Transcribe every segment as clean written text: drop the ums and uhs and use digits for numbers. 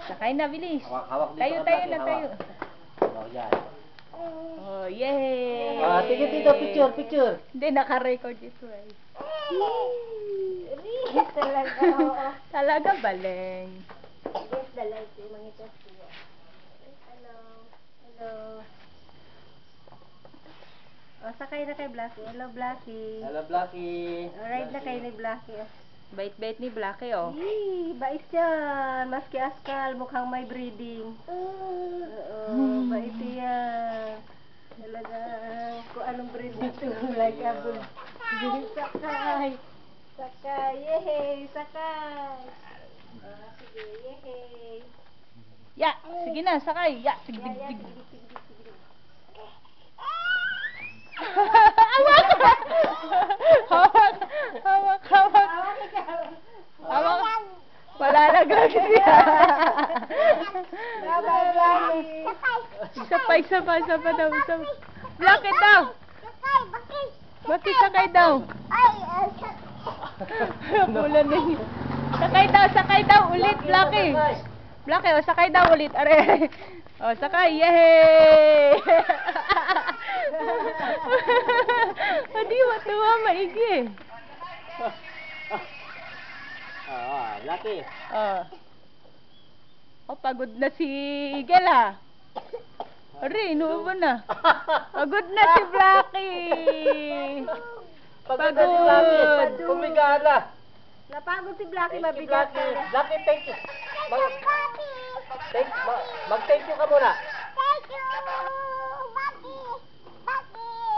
Sakay na, bilis. Hawak dito Tayo, ka, tayo Blackie, na, tayo. Hawak yan. Oh, yay! Tingin dito, picture. Hindi, naka-record ito eh. Talaga, oo. Talaga, baleng. Yes, the light. Mga siya. Hello. Hello. O, sakay na kay Blackie. Hello, Blackie. Hello, Blackie. Ride na kayo ni Blackie. Bait-bait ni Blackie, oh. Yee, bait yan. Maski askal, mukhang may breeding. Oo, bait yan. Talagang, kung anong breeding ito, like abon. Sakay. Sakay, yehey, sakay. Sige, yehey. Ya, sige na, sakay. Ya, sige, Ya, ya, dig, dig. sige, sige, sige. Hawak! Hawak! Hawak! Hawak! Hawak! Wala na gagawin siya. Sabay daw. Bakit daw? Bakit sakay daw? Bulan na yun. Sakay daw ulit, Blackie. Blackie, o sakay daw ulit. Are. O, sakay. Yehey! Hindi, matuwa, maigi. Blackie. Oh, pagod na si Gela. Ari, inuubo na. Pagod na si Blackie. Pagod na si Blackie. Pumigala. Napagod si Blackie, Thank you, mabigat Blackie. ka. Blackie, thank you. Mag-thank you ka muna.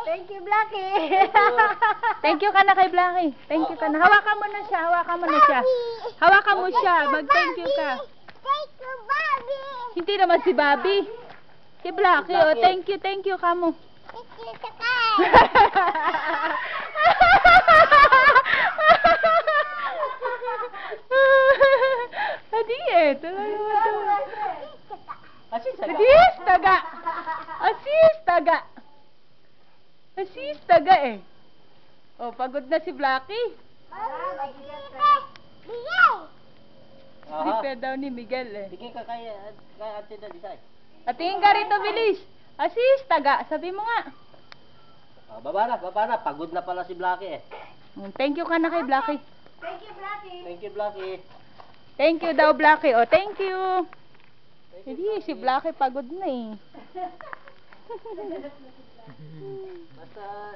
Thank you, Blackie. Thank you ka na kay Blackie. Thank you ka na. Hawakan mo na siya. Hawakan mo siya. Mag-thank you ka. Thank you, Bobby. Hindi naman si Bobby. Si Blackie. Oh, thank you ka mo. Thank you, Sakay. Hadi eh. Talaga. Asis, Asis taga eh. Oh, pagod na si Blackie. Sipya daw ni Miguel eh. Tingin ka kay Ate Dalisay. At tingin ka rito, bilis. Asis taga. Sabi mo nga. Baba na. Pagod na pala si Blackie eh. Thank you ka na kay Blackie. Thank you, Blackie. Thank you, Blackie. Thank you daw, Blackie. Oh, thank you. Hindi, si Blackie pagod na eh. Basta